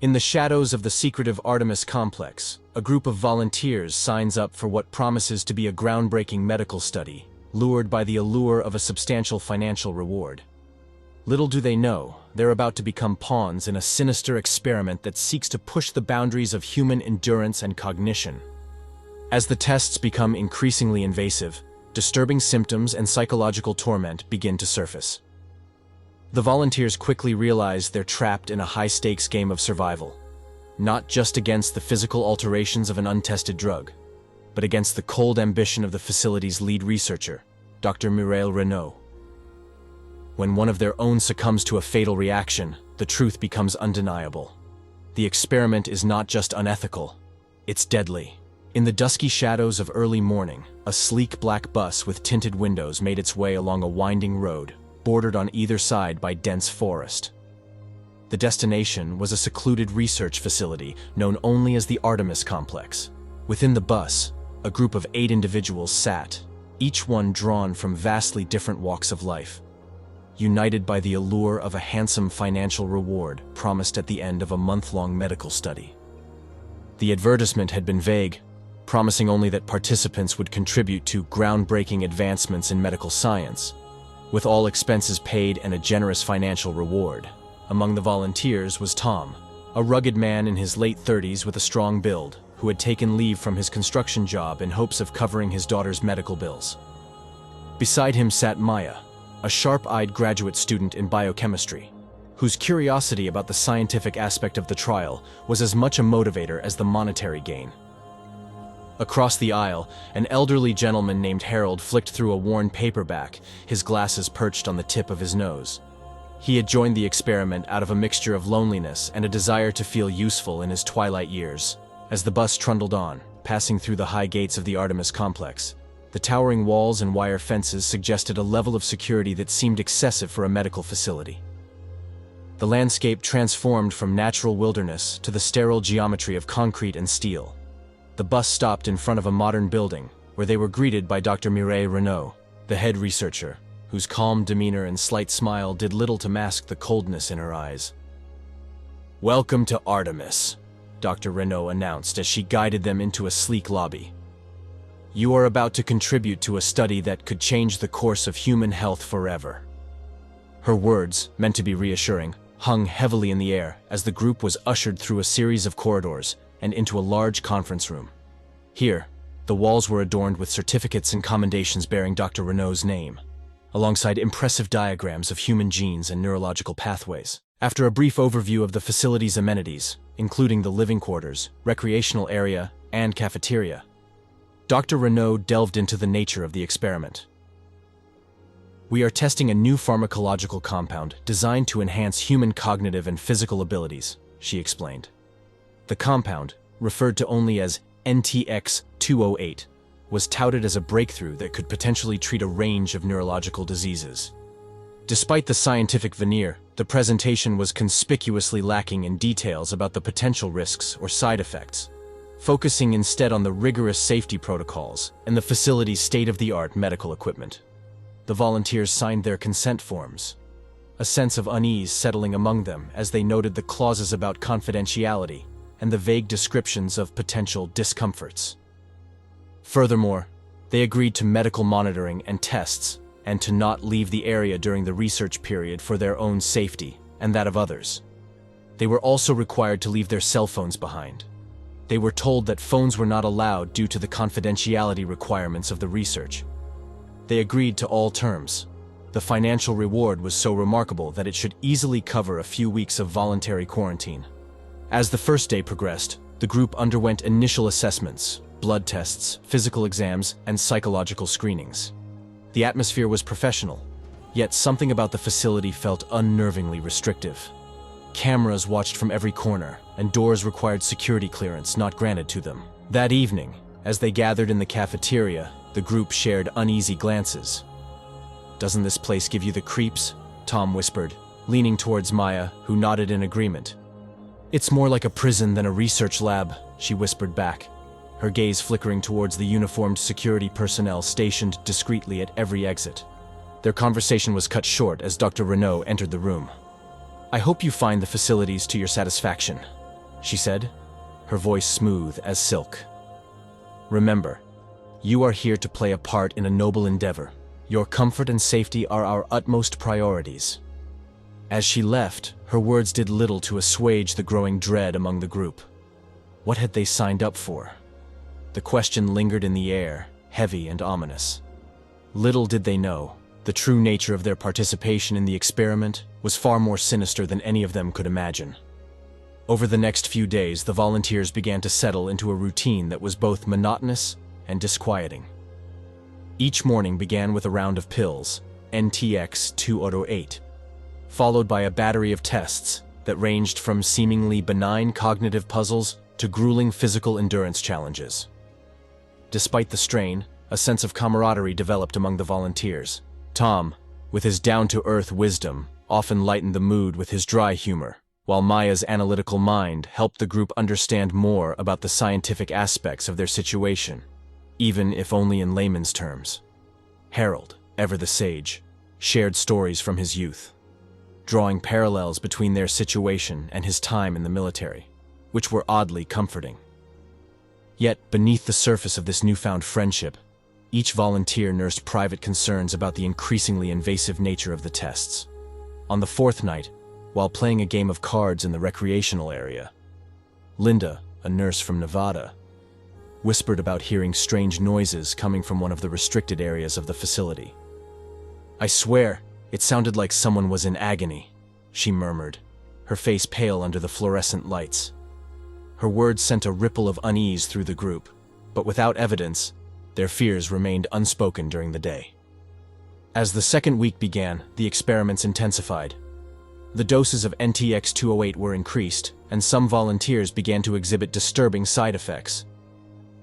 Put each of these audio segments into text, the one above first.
In the shadows of the secretive Artemis Complex, a group of volunteers signs up for what promises to be a groundbreaking medical study, lured by the allure of a substantial financial reward. Little do they know, they're about to become pawns in a sinister experiment that seeks to push the boundaries of human endurance and cognition. As the tests become increasingly invasive, disturbing symptoms and psychological torment begin to surface. The volunteers quickly realize they're trapped in a high-stakes game of survival, not just against the physical alterations of an untested drug, but against the cold ambition of the facility's lead researcher, Dr. Mireille Renaud. When one of their own succumbs to a fatal reaction, the truth becomes undeniable. The experiment is not just unethical, it's deadly. In the dusky shadows of early morning, a sleek black bus with tinted windows made its way along a winding road, bordered on either side by dense forest. The destination was a secluded research facility known only as the Artemis Complex. Within the bus, a group of 8 individuals sat, each one drawn from vastly different walks of life, united by the allure of a handsome financial reward promised at the end of a month-long medical study. The advertisement had been vague, promising only that participants would contribute to groundbreaking advancements in medical science, with all expenses paid and a generous financial reward. Among the volunteers was Tom, a rugged man in his late 30s with a strong build, who had taken leave from his construction job in hopes of covering his daughter's medical bills. Beside him sat Maya, a sharp-eyed graduate student in biochemistry, whose curiosity about the scientific aspect of the trial was as much a motivator as the monetary gain. Across the aisle, an elderly gentleman named Harold flicked through a worn paperback, his glasses perched on the tip of his nose. He had joined the experiment out of a mixture of loneliness and a desire to feel useful in his twilight years. As the bus trundled on, passing through the high gates of the Artemis Complex, the towering walls and wire fences suggested a level of security that seemed excessive for a medical facility. The landscape transformed from natural wilderness to the sterile geometry of concrete and steel. The bus stopped in front of a modern building, where they were greeted by Dr. Mireille Renaud, the head researcher, whose calm demeanor and slight smile did little to mask the coldness in her eyes. "Welcome to Artemis," Dr. Renaud announced as she guided them into a sleek lobby. "You are about to contribute to a study that could change the course of human health forever." Her words, meant to be reassuring, hung heavily in the air as the group was ushered through a series of corridors and into a large conference room. Here, the walls were adorned with certificates and commendations bearing Dr. Renaud's name, alongside impressive diagrams of human genes and neurological pathways. After a brief overview of the facility's amenities, including the living quarters, recreational area, and cafeteria, Dr. Renaud delved into the nature of the experiment. "We are testing a new pharmacological compound designed to enhance human cognitive and physical abilities," she explained. The compound, referred to only as NTX-208, was touted as a breakthrough that could potentially treat a range of neurological diseases. Despite the scientific veneer, the presentation was conspicuously lacking in details about the potential risks or side effects, focusing instead on the rigorous safety protocols and the facility's state-of-the-art medical equipment. The volunteers signed their consent forms, a sense of unease settling among them as they noted the clauses about confidentiality and the vague descriptions of potential discomforts. Furthermore, they agreed to medical monitoring and tests, and to not leave the area during the research period for their own safety and that of others. They were also required to leave their cell phones behind. They were told that phones were not allowed due to the confidentiality requirements of the research. They agreed to all terms. The financial reward was so remarkable that it should easily cover a few weeks of voluntary quarantine. As the first day progressed, the group underwent initial assessments, blood tests, physical exams, and psychological screenings. The atmosphere was professional, yet something about the facility felt unnervingly restrictive. Cameras watched from every corner, and doors required security clearance not granted to them. That evening, as they gathered in the cafeteria, the group shared uneasy glances. "Doesn't this place give you the creeps?" Tom whispered, leaning towards Maya, who nodded in agreement. "It's more like a prison than a research lab," she whispered back, her gaze flickering towards the uniformed security personnel stationed discreetly at every exit. Their conversation was cut short as Dr. Renaud entered the room. "I hope you find the facilities to your satisfaction," she said, her voice smooth as silk. "Remember, you are here to play a part in a noble endeavor. Your comfort and safety are our utmost priorities." As she left, her words did little to assuage the growing dread among the group. What had they signed up for? The question lingered in the air, heavy and ominous. Little did they know, the true nature of their participation in the experiment was far more sinister than any of them could imagine. Over the next few days, the volunteers began to settle into a routine that was both monotonous and disquieting. Each morning began with a round of pills, NTX 208, followed by a battery of tests that ranged from seemingly benign cognitive puzzles to grueling physical endurance challenges. Despite the strain, a sense of camaraderie developed among the volunteers. Tom, with his down-to-earth wisdom, often lightened the mood with his dry humor, while Maya's analytical mind helped the group understand more about the scientific aspects of their situation, even if only in layman's terms. Harold, ever the sage, shared stories from his youth, drawing parallels between their situation and his time in the military, which were oddly comforting. Yet, beneath the surface of this newfound friendship, each volunteer nursed private concerns about the increasingly invasive nature of the tests. On the fourth night, while playing a game of cards in the recreational area, Linda, a nurse from Nevada, whispered about hearing strange noises coming from one of the restricted areas of the facility. "I swear, it sounded like someone was in agony," she murmured, her face pale under the fluorescent lights. Her words sent a ripple of unease through the group, but without evidence, their fears remained unspoken during the day. As the second week began, the experiments intensified. The doses of NTX 208 were increased, and some volunteers began to exhibit disturbing side effects.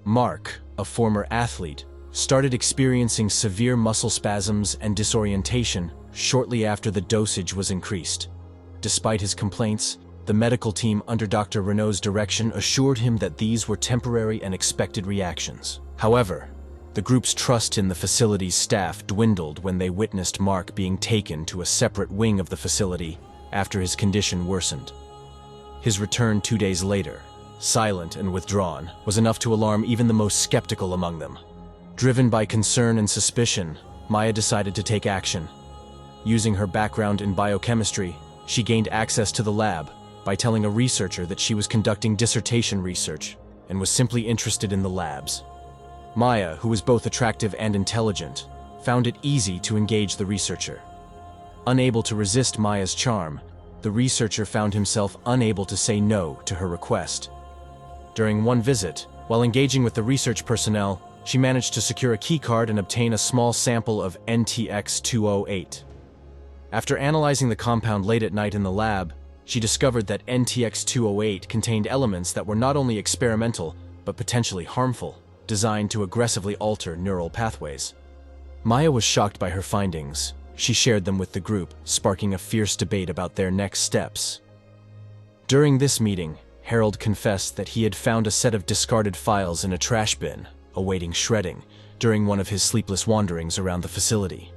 Mark, a former athlete, started experiencing severe muscle spasms and disorientation shortly after the dosage was increased. Despite his complaints, the medical team under Dr. Renaud's direction assured him that these were temporary and expected reactions. However, the group's trust in the facility's staff dwindled when they witnessed Mark being taken to a separate wing of the facility after his condition worsened. His return 2 days later, silent and withdrawn, was enough to alarm even the most skeptical among them. Driven by concern and suspicion, Maya decided to take action. Using her background in biochemistry, she gained access to the lab by telling a researcher that she was conducting dissertation research and was simply interested in the labs. Maya, who was both attractive and intelligent, found it easy to engage the researcher. Unable to resist Maya's charm, the researcher found himself unable to say no to her request. During one visit, while engaging with the research personnel, she managed to secure a keycard and obtain a small sample of NTX 208. After analyzing the compound late at night in the lab, she discovered that NTX 208 contained elements that were not only experimental, but potentially harmful, designed to aggressively alter neural pathways. Maya was shocked by her findings. She shared them with the group, sparking a fierce debate about their next steps. During this meeting, Harold confessed that he had found a set of discarded files in a trash bin, awaiting shredding, during one of his sleepless wanderings around the facility.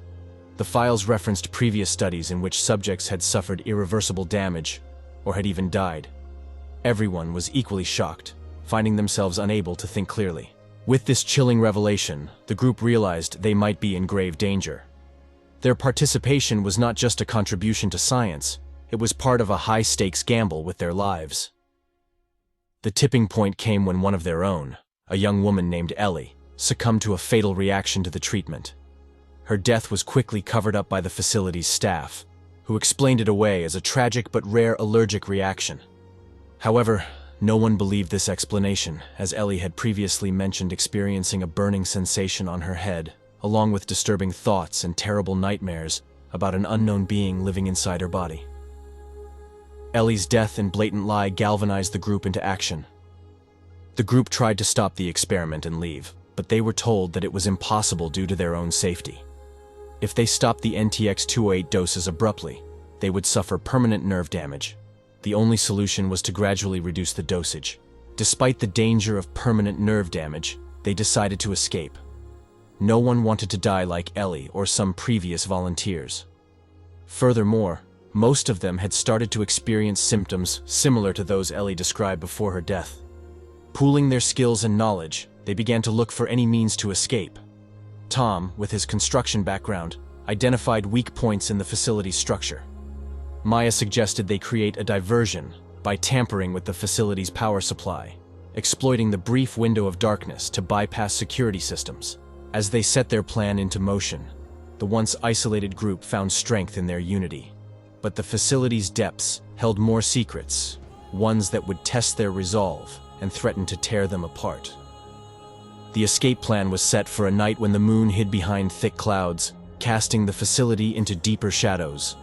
The files referenced previous studies in which subjects had suffered irreversible damage or had even died. Everyone was equally shocked, finding themselves unable to think clearly. With this chilling revelation, the group realized they might be in grave danger. Their participation was not just a contribution to science, it was part of a high-stakes gamble with their lives. The tipping point came when one of their own, a young woman named Ellie, succumbed to a fatal reaction to the treatment. Her death was quickly covered up by the facility's staff, who explained it away as a tragic but rare allergic reaction. However, no one believed this explanation, as Ellie had previously mentioned experiencing a burning sensation on her head, along with disturbing thoughts and terrible nightmares about an unknown being living inside her body. Ellie's death and blatant lie galvanized the group into action. The group tried to stop the experiment and leave, but they were told that it was impossible due to their own safety. If they stopped the NTX 208 doses abruptly, they would suffer permanent nerve damage. The only solution was to gradually reduce the dosage. Despite the danger of permanent nerve damage, they decided to escape. No one wanted to die like Ellie or some previous volunteers. Furthermore, Most of them had started to experience symptoms similar to those Ellie described before her death. Pooling their skills and knowledge, they began to look for any means to escape. Tom, with his construction background, identified weak points in the facility's structure. Maya suggested they create a diversion by tampering with the facility's power supply, exploiting the brief window of darkness to bypass security systems. As they set their plan into motion, the once isolated group found strength in their unity. But the facility's depths held more secrets, ones that would test their resolve and threaten to tear them apart. The escape plan was set for a night when the moon hid behind thick clouds, casting the facility into deeper shadows.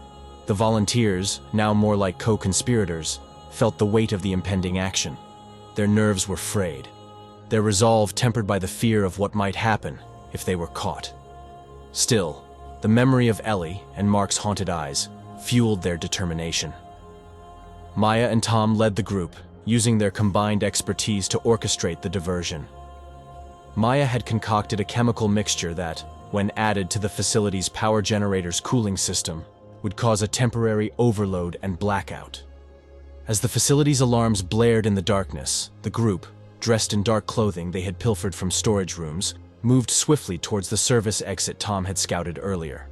The volunteers, now more like co-conspirators, felt the weight of the impending action. Their nerves were frayed, their resolve tempered by the fear of what might happen if they were caught. Still, the memory of Ellie and Mark's haunted eyes fueled their determination. Maya and Tom led the group, using their combined expertise to orchestrate the diversion. Maya had concocted a chemical mixture that, when added to the facility's power generator's cooling system, would cause a temporary overload and blackout. As the facility's alarms blared in the darkness, the group, dressed in dark clothing they had pilfered from storage rooms, moved swiftly towards the service exit Tom had scouted earlier.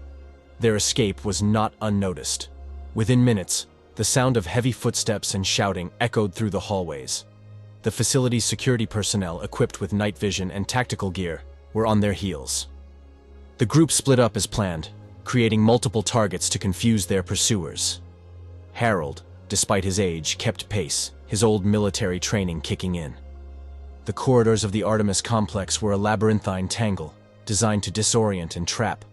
Their escape was not unnoticed. Within minutes, the sound of heavy footsteps and shouting echoed through the hallways. The facility's security personnel, equipped with night vision and tactical gear, were on their heels. The group split up as planned, creating multiple targets to confuse their pursuers. Harold, despite his age, kept pace, his old military training kicking in. The corridors of the Artemis Complex were a labyrinthine tangle, designed to disorient and trap.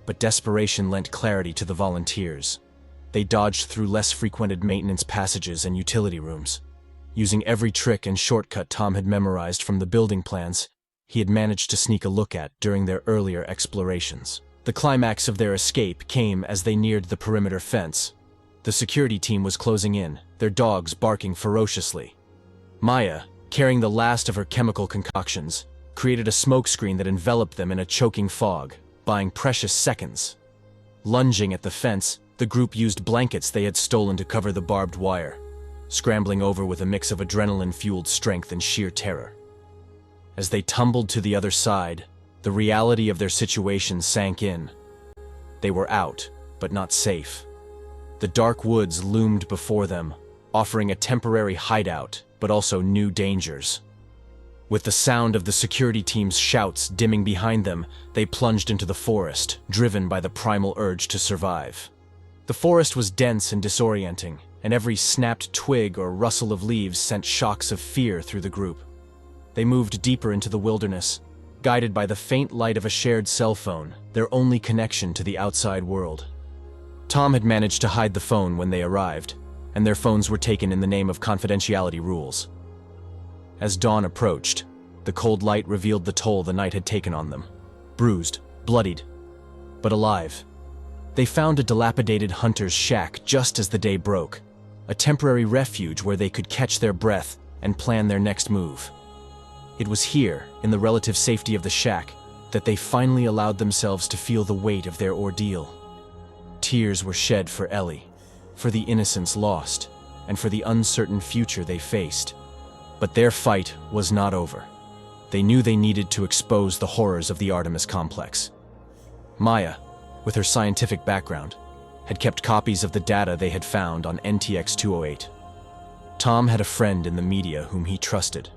But desperation lent clarity to the volunteers. They dodged through less frequented maintenance passages and utility rooms. Using every trick and shortcut Tom had memorized from the building plans he had managed to sneak a look at during their earlier explorations. The climax of their escape came as they neared the perimeter fence. The security team was closing in, their dogs barking ferociously. Maya, carrying the last of her chemical concoctions, created a smokescreen that enveloped them in a choking fog, buying precious seconds. Lunging at the fence, the group used blankets they had stolen to cover the barbed wire, scrambling over with a mix of adrenaline-fueled strength and sheer terror. As they tumbled to the other side, the reality of their situation sank in. They were out, but not safe. The dark woods loomed before them, offering a temporary hideout, but also new dangers. With the sound of the security team's shouts dimming behind them, they plunged into the forest, driven by the primal urge to survive. The forest was dense and disorienting, and every snapped twig or rustle of leaves sent shocks of fear through the group. They moved deeper into the wilderness, guided by the faint light of a shared cell phone, their only connection to the outside world. Tom had managed to hide the phone when they arrived, and their phones were taken in the name of confidentiality rules. As dawn approached, the cold light revealed the toll the night had taken on them. Bruised, bloodied, but alive. They found a dilapidated hunter's shack just as the day broke, a temporary refuge where they could catch their breath and plan their next move. It was here, in the relative safety of the shack, that they finally allowed themselves to feel the weight of their ordeal. Tears were shed for Ellie, for the innocence lost, and for the uncertain future they faced. But their fight was not over. They knew they needed to expose the horrors of the Artemis Complex. Maya, with her scientific background, had kept copies of the data they had found on NTX 208. Tom had a friend in the media whom he trusted.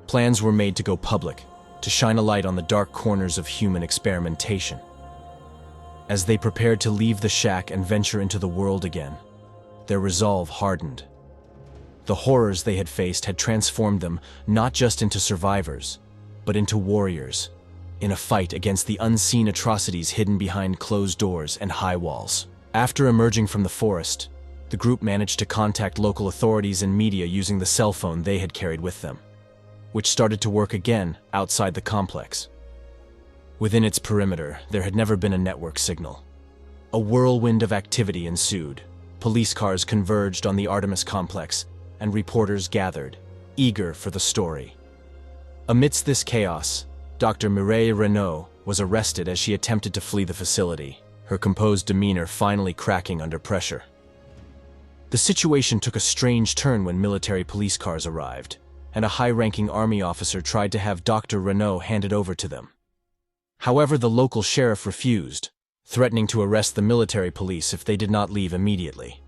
Plans were made to go public, to shine a light on the dark corners of human experimentation. As they prepared to leave the shack and venture into the world again, their resolve hardened. The horrors they had faced had transformed them not just into survivors, but into warriors, in a fight against the unseen atrocities hidden behind closed doors and high walls. After emerging from the forest, the group managed to contact local authorities and media using the cell phone they had carried with them, which started to work again outside the complex. Within its perimeter, there had never been a network signal. A whirlwind of activity ensued. Police cars converged on the Artemis Complex, and reporters gathered, eager for the story. Amidst this chaos, Dr. Mireille Renaud was arrested as she attempted to flee the facility, her composed demeanor finally cracking under pressure. The situation took a strange turn when military police cars arrived, and a high-ranking army officer tried to have Dr. Renaud handed over to them. However, the local sheriff refused, threatening to arrest the military police if they did not leave immediately.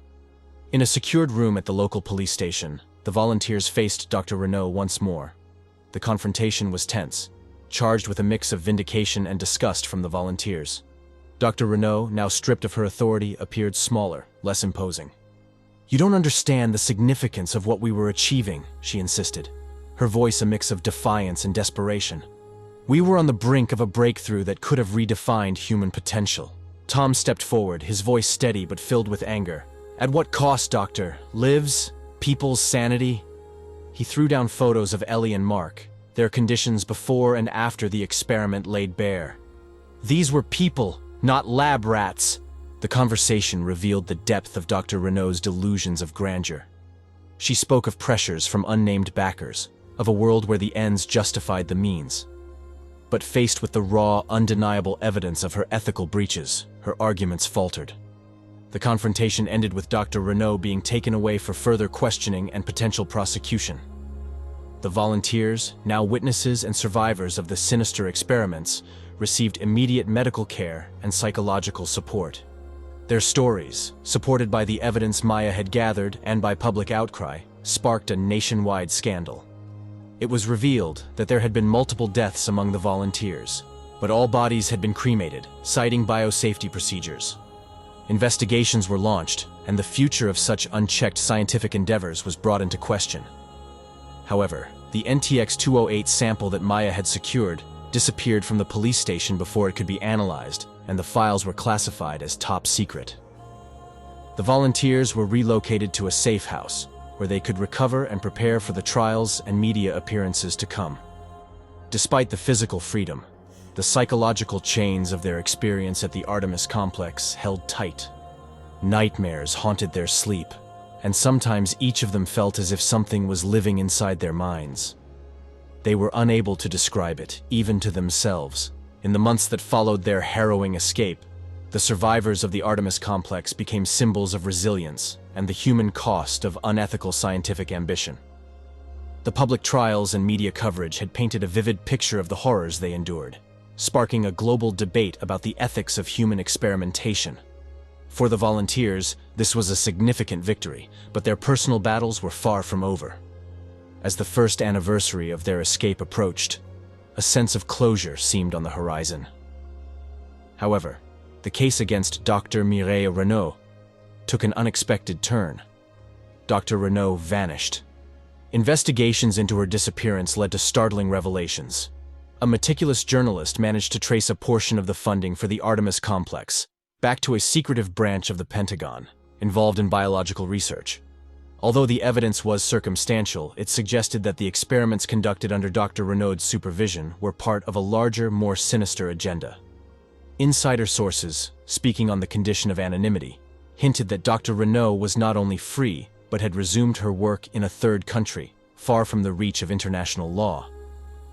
In a secured room at the local police station, the volunteers faced Dr. Renaud once more. The confrontation was tense, charged with a mix of vindication and disgust from the volunteers. Dr. Renaud, now stripped of her authority, appeared smaller, less imposing. "You don't understand the significance of what we were achieving," she insisted, her voice a mix of defiance and desperation. "We were on the brink of a breakthrough that could have redefined human potential." Tom stepped forward, his voice steady but filled with anger. "At what cost, Doctor? Lives? People's sanity?" He threw down photos of Ellie and Mark, their conditions before and after the experiment laid bare. "These were people, not lab rats." The conversation revealed the depth of Dr. Renaud's delusions of grandeur. She spoke of pressures from unnamed backers, of a world where the ends justified the means. But faced with the raw, undeniable evidence of her ethical breaches, her arguments faltered. The confrontation ended with Dr. Renaud being taken away for further questioning and potential prosecution. The volunteers, now witnesses and survivors of the Sinister Experiments, received immediate medical care and psychological support. Their stories, supported by the evidence Maya had gathered and by public outcry, sparked a nationwide scandal. It was revealed that there had been multiple deaths among the volunteers, but all bodies had been cremated, citing biosafety procedures. Investigations were launched, and the future of such unchecked scientific endeavors was brought into question. However, the NTX 208 sample that Maya had secured disappeared from the police station before it could be analyzed, and the files were classified as top secret. The volunteers were relocated to a safe house, where they could recover and prepare for the trials and media appearances to come. Despite the physical freedom, the psychological chains of their experience at the Artemis Complex held tight. Nightmares haunted their sleep, and sometimes each of them felt as if something was living inside their minds. They were unable to describe it, even to themselves. In the months that followed their harrowing escape, the survivors of the Artemis Complex became symbols of resilience and the human cost of unethical scientific ambition. The public trials and media coverage had painted a vivid picture of the horrors they endured, sparking a global debate about the ethics of human experimentation. For the volunteers, this was a significant victory, but their personal battles were far from over. As the first anniversary of their escape approached, a sense of closure seemed on the horizon. However, the case against Dr. Mireille Renaud took an unexpected turn. Dr. Renaud vanished. Investigations into her disappearance led to startling revelations. A meticulous journalist managed to trace a portion of the funding for the Artemis Complex back to a secretive branch of the Pentagon involved in biological research. Although the evidence was circumstantial, it suggested that the experiments conducted under Dr. Renaud's supervision were part of a larger, more sinister agenda. Insider sources, speaking on the condition of anonymity, hinted that Dr. Renaud was not only free, but had resumed her work in a third country, far from the reach of international law.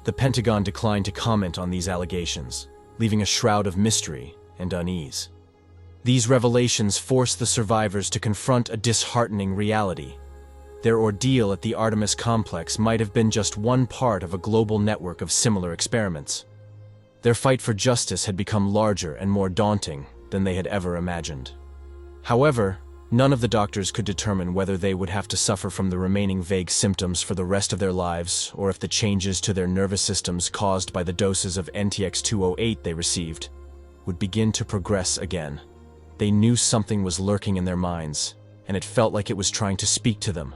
The Pentagon declined to comment on these allegations, leaving a shroud of mystery and unease. These revelations forced the survivors to confront a disheartening reality. Their ordeal at the Artemis Complex might have been just one part of a global network of similar experiments. Their fight for justice had become larger and more daunting than they had ever imagined. However, none of the doctors could determine whether they would have to suffer from the remaining vague symptoms for the rest of their lives, or if the changes to their nervous systems caused by the doses of NTX 208 they received would begin to progress again. They knew something was lurking in their minds, and it felt like it was trying to speak to them,